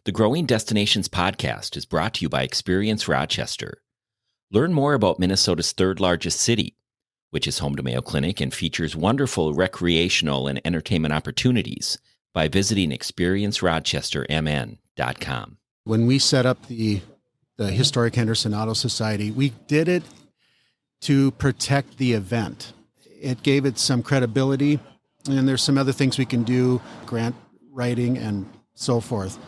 The Growing Destinations podcast is brought to you by Experience Rochester. Learn more about Minnesota's third largest city, which is home to Mayo Clinic and features wonderful recreational and entertainment opportunities by visiting experiencerochestermn.com. When we set up the Historic Henderson Auto Society, we did it to protect the event. It gave it some credibility, and there's some other things we can do, grant writing and so forth.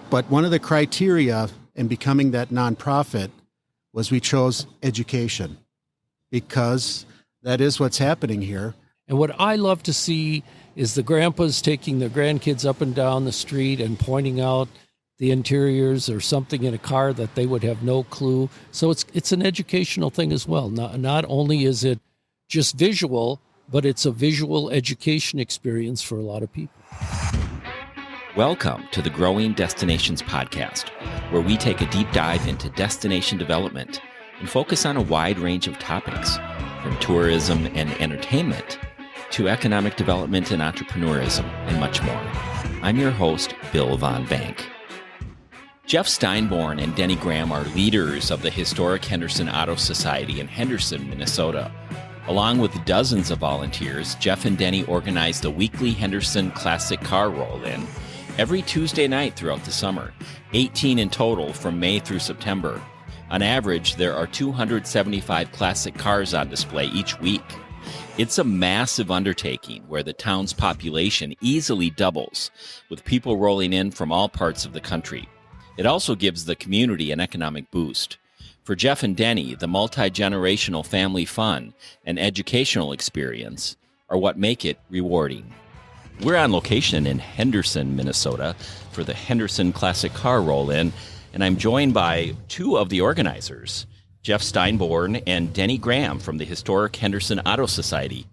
But one of the criteria in becoming that nonprofit was we chose education, because that is what's happening here. And what I love to see is the grandpas taking their grandkids up and down the street and pointing out the interiors or something in a car that they would have no clue. So it's an educational thing as well. Not only is it just visual, but it's a visual education experience for a lot of people. Welcome to the Growing Destinations podcast, where we take a deep dive into destination development and focus on a wide range of topics, from tourism and entertainment to economic development and entrepreneurism, and much more. I'm your host, Bill Von Bank. Jeff Steinborn and Denny Graham are leaders of the Historic Henderson Auto Society in Henderson, Minnesota. Along with dozens of volunteers, Jeff and Denny organize the weekly Henderson Classic Car Roll-In every Tuesday night throughout the summer, 18 in total from May through September. On average, there are 275 classic cars on display each week. It's a massive undertaking where the town's population easily doubles, with people rolling in from all parts of the country. It also gives the community an economic boost. For Jeff and Denny, the multi-generational family fun and educational experience are what make it rewarding. We're on location in Henderson, Minnesota for the Henderson Classic Car Roll-In, and I'm joined by two of the organizers, Jeff Steinborn and Denny Graham from the Historic Henderson Auto Society.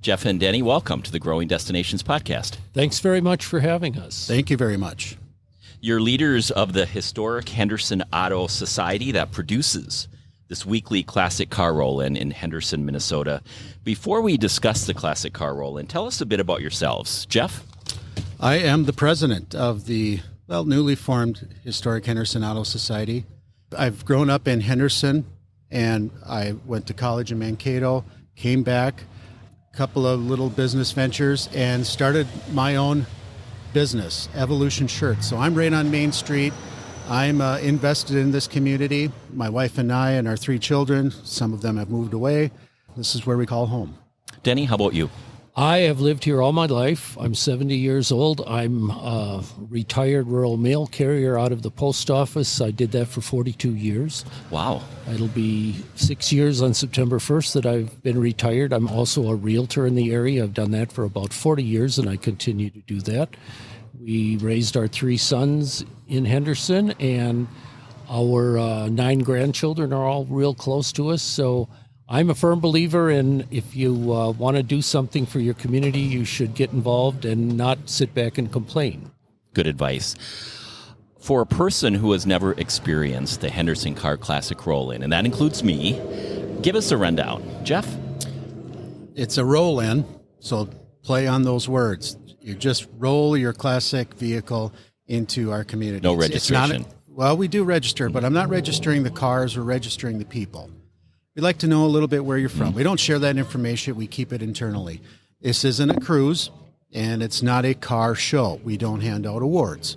Jeff and Denny, welcome to the Growing Destinations podcast. Thanks very much for having us. Thank you very much. You're leaders of the Historic Henderson Auto Society that produces this weekly Classic Car Roll-In in Henderson, Minnesota. Before we discuss the Classic Car Roll-In, tell us a bit about yourselves. Jeff? I am the president of the newly formed Historic Henderson Auto Society. I've grown up in Henderson, and I went to college in Mankato, came back, a couple of little business ventures, and started my own business, Evolution Shirts. So I'm right on Main Street. I'm invested in this community. My wife and I and our three children, some of them have moved away. This is where we call home. Denny, how about you? I have lived here all my life. I'm 70 years old. I'm a retired rural mail carrier out of the post office. I did that for 42 years. Wow. It'll be 6 years on September 1st that I've been retired. I'm also a realtor in the area. I've done that for about 40 years, and I continue to do that. We raised our three sons in Henderson, and our 9 grandchildren are all real close to us. So I'm a firm believer in, if you want to do something for your community, you should get involved and not sit back and complain. Good advice. For a person who has never experienced the Henderson Car Classic Roll-In, and that includes me, give us a rundown. Jeff? It's a roll-in, so play on those words. You just roll your classic vehicle into our community. No registration. We do register, but I'm not registering the cars, we're registering the people. We'd like to know a little bit where you're from. We don't share that information. We keep it internally. This isn't a cruise, and it's not a car show. We don't hand out awards.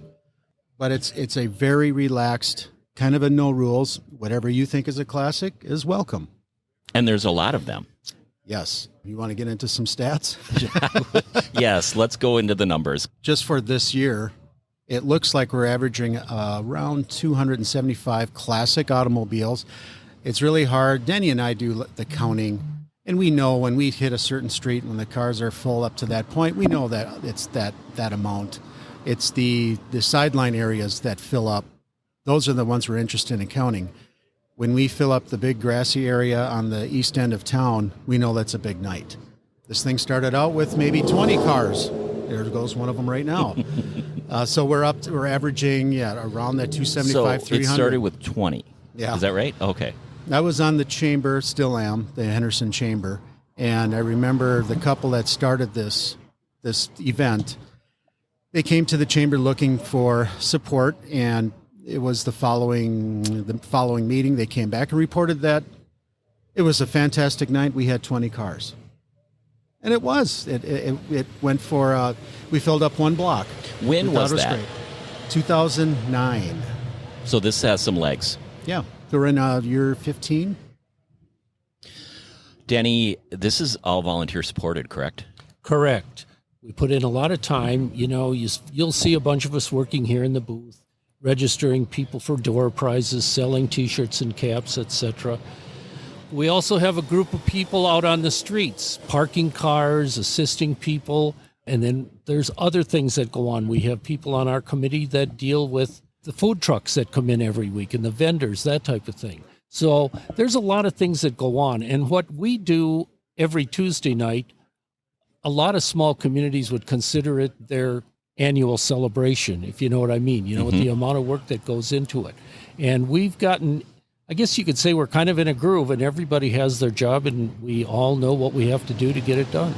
But it's a very relaxed, kind of a no rules. Whatever you think is a classic is welcome. And there's a lot of them. Yes. You want to get into some stats? Yes, let's go into the numbers. Just for this year, it looks like we're averaging around 275 classic automobiles. It's really hard. Denny and I do the counting, and we know when we hit a certain street, when the cars are full up to that point, we know that it's that amount. It's the sideline areas that fill up. Those are the ones we're interested in counting. When we fill up the big grassy area on the east end of town, we know that's a big night. This thing started out with maybe 20 cars. There goes one of them right now. So we're averaging around that 275, 300. It started with 20. Yeah. Is that right? Okay. I was on the chamber, still am, the Henderson Chamber, and I remember the couple that started this event. They came to the chamber looking for support, and it was the following meeting. They came back and reported that it was a fantastic night. We had 20 cars. And it was. It went for, we filled up one block. When was that? Great. 2009. So this has some legs. Yeah. We're in year 15. Denny, this is all volunteer supported, correct? Correct. We put in a lot of time. You'll see a bunch of us working here in the booth, registering people for door prizes, selling T-shirts and caps, etc. We also have a group of people out on the streets, parking cars, assisting people, and then there's other things that go on. We have people on our committee that deal with the food trucks that come in every week and the vendors, that type of thing. So there's a lot of things that go on. And what we do every Tuesday night, a lot of small communities would consider it their annual celebration, if you know what I mean, with the amount of work that goes into it. And we've gotten, I guess you could say we're kind of in a groove, and everybody has their job, and we all know what we have to do to get it done.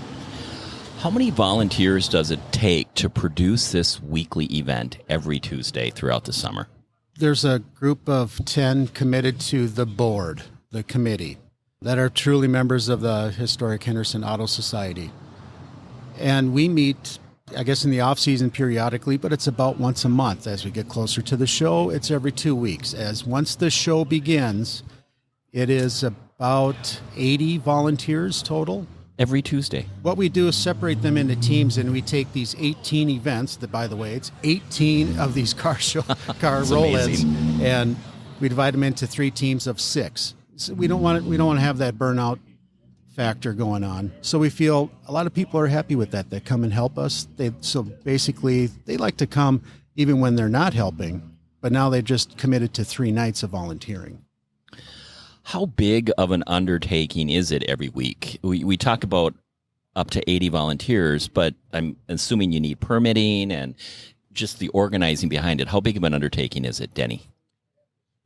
How many volunteers does it take to produce this weekly event every Tuesday throughout the summer? There's a group of 10 committed to the board, the committee, that are truly members of the Historic Henderson Auto Society. And we meet, I guess, in the off-season periodically, but it's about once a month. As we get closer to the show, it's every 2 weeks. As once the show begins, it is about 80 volunteers total. Every Tuesday. What we do is separate them into teams, and we take these 18 events, that, by the way, it's 18 of these car roll-ins, and we divide them into 3 teams of 6. So we don't want to have that burnout factor going on. So we feel a lot of people are happy with that. They come and help us. So basically, they like to come even when they're not helping, but now they've just committed to 3 nights of volunteering. How big of an undertaking is it every week? We talk about up to 80 volunteers, but I'm assuming you need permitting and just the organizing behind it. How big of an undertaking is it, Denny?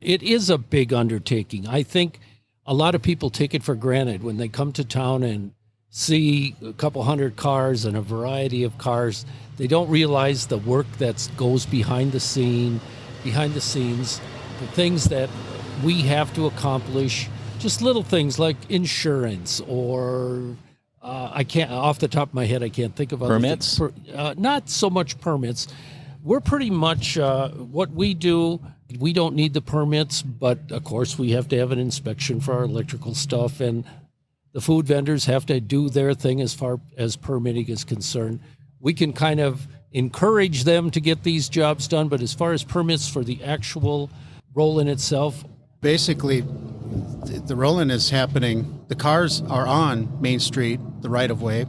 It is a big undertaking. I think a lot of people take it for granted when they come to town and see a couple hundred cars and a variety of cars. They don't realize the work that goes behind the scenes, the things that we have to accomplish, just little things like insurance or I can't, off the top of my head, I can't think of other permits. Not so much permits. We're pretty much what we do. We don't need the permits, but of course we have to have an inspection for our electrical stuff, and the food vendors have to do their thing as far as permitting is concerned. We can kind of encourage them to get these jobs done, but as far as permits for the actual roll-in itself, basically, the roll-in is happening. The cars are on Main Street, the right-of-way,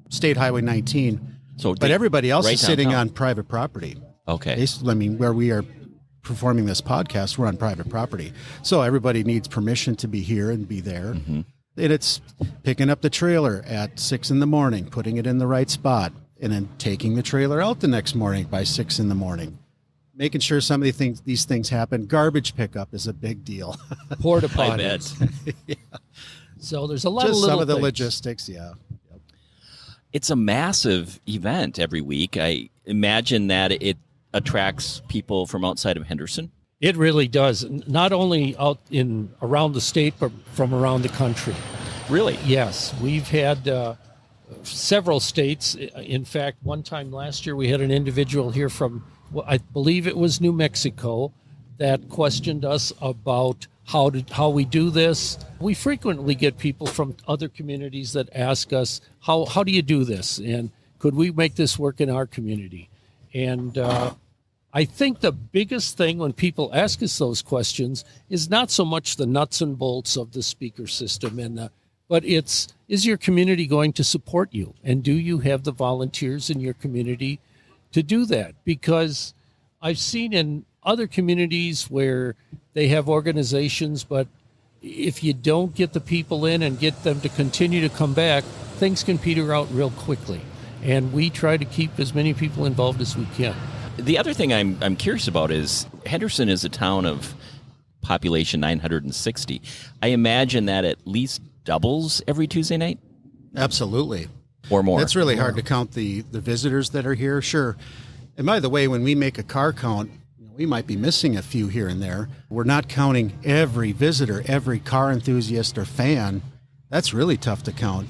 State Highway 19. But everybody else is sitting on private property. Okay. I mean, where we are performing this podcast, we're on private property. So everybody needs permission to be here and be there. Mm-hmm. And it's picking up the trailer at 6 in the morning, putting it in the right spot, and then taking the trailer out the next morning by 6 in the morning. Making sure some of these things happen. Garbage pickup is a big deal. Porta potties. Yeah. So there's a lot of little some of the things. logistics, yeah. Yep. It's a massive event every week. I imagine that it attracts people from outside of Henderson. It really does. Not only out around the state, but from around the country. Really? Yes. We've had several states. In fact, one time last year, we had an individual here from, I believe it was New Mexico, that questioned us about how we do this. We frequently get people from other communities that ask us, how do you do this? And could we make this work in our community? And I think the biggest thing when people ask us those questions is not so much the nuts and bolts of the speaker system, but is your community going to support you? And do you have the volunteers in your community to do that? Because I've seen in other communities where they have organizations, but if you don't get the people in and get them to continue to come back, things can peter out real quickly. And we try to keep as many people involved as we can. The other thing I'm curious about is Henderson is a town of population 960. I imagine that at least doubles every Tuesday night? Absolutely. Or more. It's really hard to count the visitors that are here. Sure, And by the way, when we make a car count, we might be missing a few here and there. We're not counting every visitor, every car enthusiast or fan. That's really tough to count.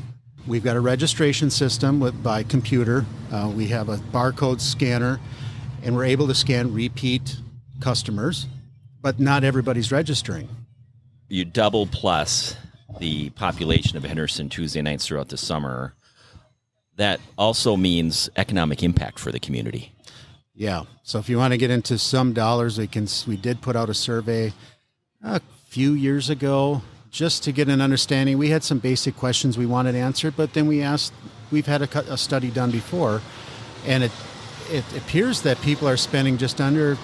We've got a registration system by computer. We have a barcode scanner, and we're able to scan repeat customers, but not everybody's registering. You double plus the population of Henderson Tuesday nights throughout the summer. That also means economic impact for the community. Yeah. So if you want to get into some dollars, we did put out a survey a few years ago just to get an understanding. We had some basic questions we wanted answered, but then we've had a study done before, and it appears that people are spending just under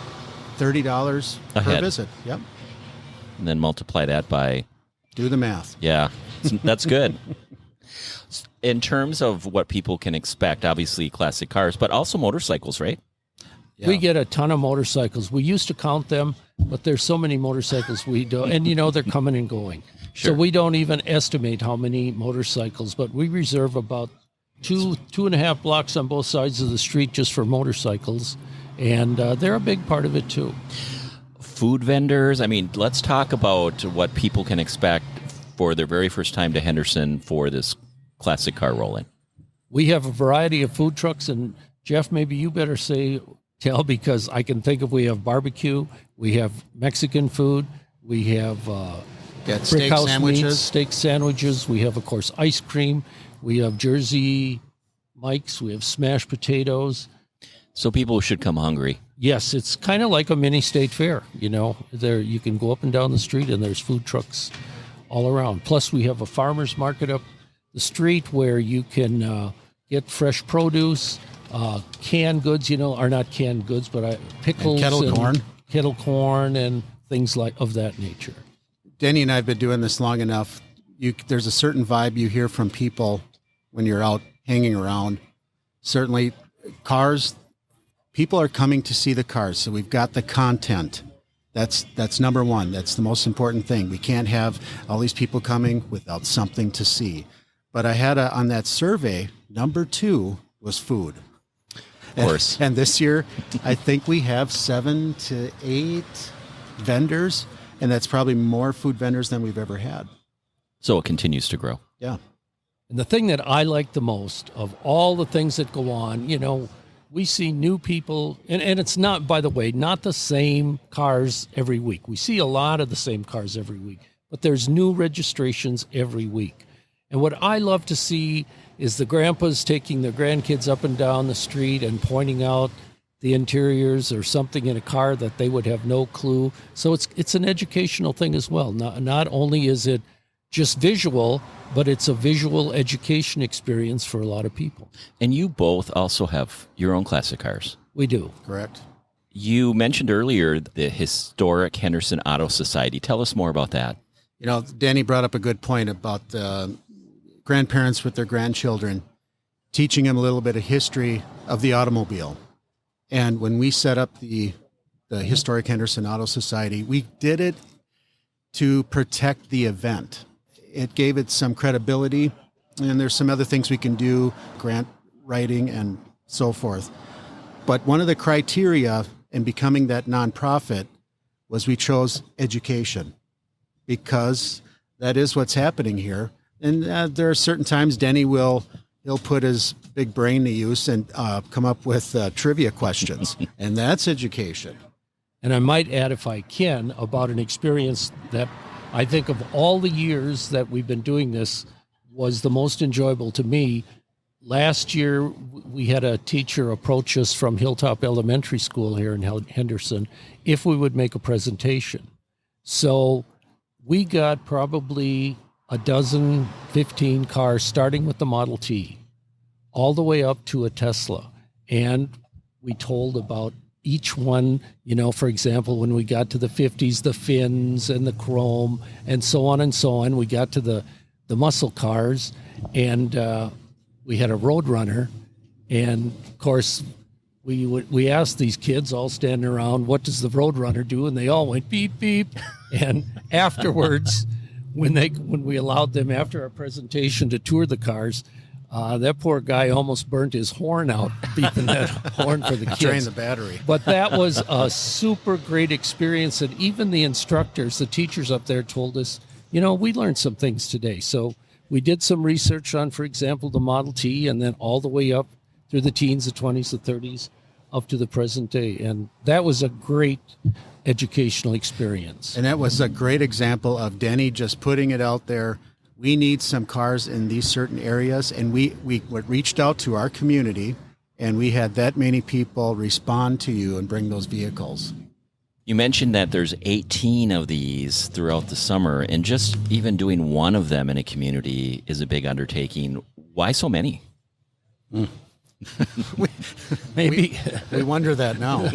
$30 per visit. Yep. And then multiply that by... Do the math. Yeah, that's good. In terms of what people can expect, obviously classic cars, but also motorcycles, right? Yeah. We get a ton of motorcycles. We used to count them, but there's so many motorcycles we don't, and they're coming and going. Sure. So we don't even estimate how many motorcycles, but we reserve about two and a half blocks on both sides of the street just for motorcycles, and they're a big part of it too. Food vendors. I mean, let's talk about what people can expect for their very first time to Henderson for this classic car rolling. We have a variety of food trucks, and Jeff, maybe you better tell, because I can think of, we have barbecue, we have Mexican food, we have steak sandwiches. Meats, steak sandwiches, we have, of course, ice cream, we have Jersey Mike's, we have smashed potatoes. So people should come hungry. Yes, it's kind of like a mini state fair. There you can go up and down the street, and there's food trucks all around. Plus, we have a farmer's market up the street where you can get fresh produce, canned goods, are not canned goods, but pickles, and kettle corn, and things of that nature. Denny and I have been doing this long enough. There's a certain vibe you hear from people when you're out hanging around. Certainly, cars. People are coming to see the cars, so we've got the content. That's number one. That's the most important thing. We can't have all these people coming without something to see. But I had on that survey, number 2 was food. Of course. And this year, I think we have 7 to 8 vendors, and that's probably more food vendors than we've ever had. So it continues to grow. Yeah. And the thing that I like the most of all the things that go on, we see new people, and it's not, by the way, not the same cars every week. We see a lot of the same cars every week, but there's new registrations every week. And what I love to see is the grandpas taking their grandkids up and down the street and pointing out the interiors or something in a car that they would have no clue. So it's an educational thing as well. Not only is it just visual, but it's a visual education experience for a lot of people. And you both also have your own classic cars. We do. Correct. You mentioned earlier the Historic Henderson Auto Society. Tell us more about that. Danny brought up a good point about grandparents with their grandchildren, teaching them a little bit of history of the automobile. And when we set up the Historic Henderson Auto Society, we did it to protect the event. It gave it some credibility, and there's some other things we can do, grant writing and so forth. But one of the criteria in becoming that nonprofit was we chose education, because that is what's happening here. And there are certain times Denny he'll put his big brain to use and come up with trivia questions, and that's education. And I might add, if I can, about an experience that I think of all the years that we've been doing this was the most enjoyable to me. Last year, we had a teacher approach us from Hilltop Elementary School here in Henderson if we would make a presentation. So we got probably a dozen, 15 cars, starting with the Model T, all the way up to a Tesla. And we told about each one, for example, when we got to the 50s, the fins and the chrome and so on and so on. We got to the muscle cars, and we had a Roadrunner. And, of course, we asked these kids all standing around, what does the Roadrunner do? And they all went beep, beep. And afterwards, when we allowed them after our presentation to tour the cars, That poor guy almost burnt his horn out, beeping that horn for the kids. Drain the battery. But that was a super great experience. And even the instructors, the teachers up there told us, we learned some things today. So we did some research on, for example, the Model T, and then all the way up through the teens, the 20s, the 30s, up to the present day. And that was a great educational experience. And that was a great example of Denny just putting it out there. We need some cars in these certain areas, and we reached out to our community, and we had that many people respond to you and bring those vehicles. You mentioned that there's 18 of these throughout the summer, and just even doing one of them in a community is a big undertaking. Why so many? Maybe. We wonder that now.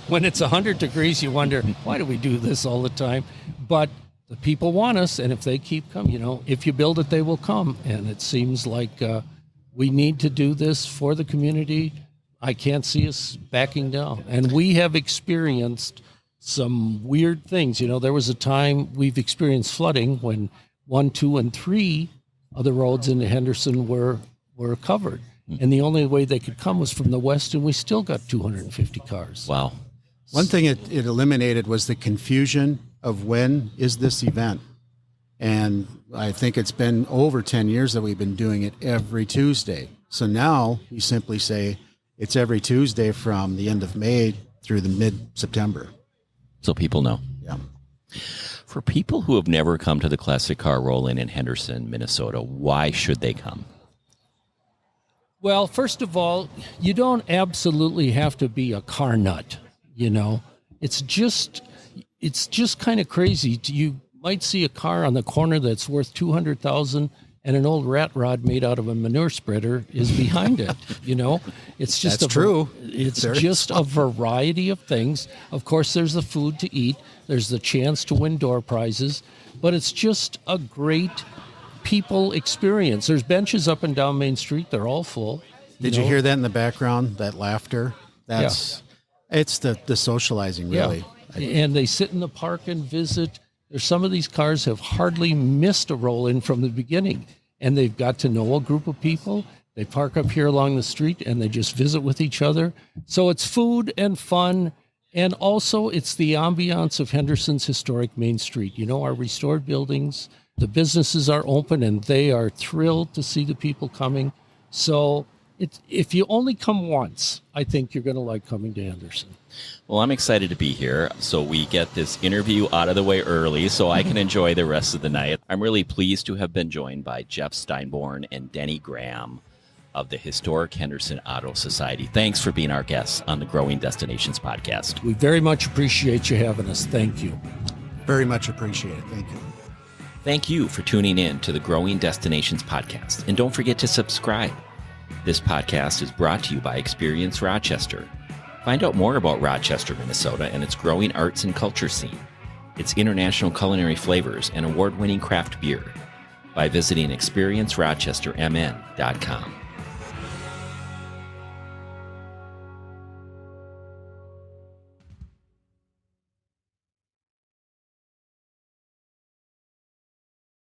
When it's 100 degrees, you wonder, why do we do this all the time? But the people want us, and if they keep coming, if you build it, they will come. And it seems like we need to do this for the community. I can't see us backing down. And we have experienced some weird things. There was a time we've experienced flooding when 1, 2, and 3 of the roads in Henderson were covered. And the only way they could come was from the west, and we still got 250 cars. Wow. One thing it eliminated was the confusion of when is this event. And I think it's been over 10 years that we've been doing it every Tuesday. So now you simply say it's every Tuesday from the end of May through the mid-September. So people know. Yeah. For people who have never come to the Classic Car Roll-In in Henderson, Minnesota, why should they come? Well, first of all, you don't absolutely have to be a car nut, It's just kind of crazy. You might see a car on the corner that's worth $200,000, and an old rat rod made out of a manure spreader is behind it. It's just That's true. It's just a variety of things. Of course, there's the food to eat. There's the chance to win door prizes, but it's just a great people experience. There's benches up and down Main Street. They're all full. Did you hear that in the background? That laughter? It's the socializing, really. Yeah. And they sit in the park and visit. There's some of these cars have hardly missed a roll-in from the beginning, and they've got to know a group of people. They park up here along the street, and they just visit with each other. So it's food and fun, and also it's the ambiance of Henderson's historic Main Street. Our restored buildings, the businesses are open, and they are thrilled to see the people coming. So if you only come once, I think you're going to like coming to Henderson. Well, I'm excited to be here, so we get this interview out of the way early so I can enjoy the rest of the night. I'm really pleased to have been joined by Jeff Steinborn and Denny Graham of the Historic Henderson Auto Society. Thanks for being our guests on the Growing Destinations podcast. We very much appreciate you having us. Thank you. Very much appreciated. Thank you. Thank you for tuning in to the Growing Destinations podcast, and don't forget to subscribe. This podcast is brought to you by Experience Rochester. Find out more about Rochester, Minnesota, and its growing arts and culture scene, its international culinary flavors, and award-winning craft beer by visiting experiencerochestermn.com.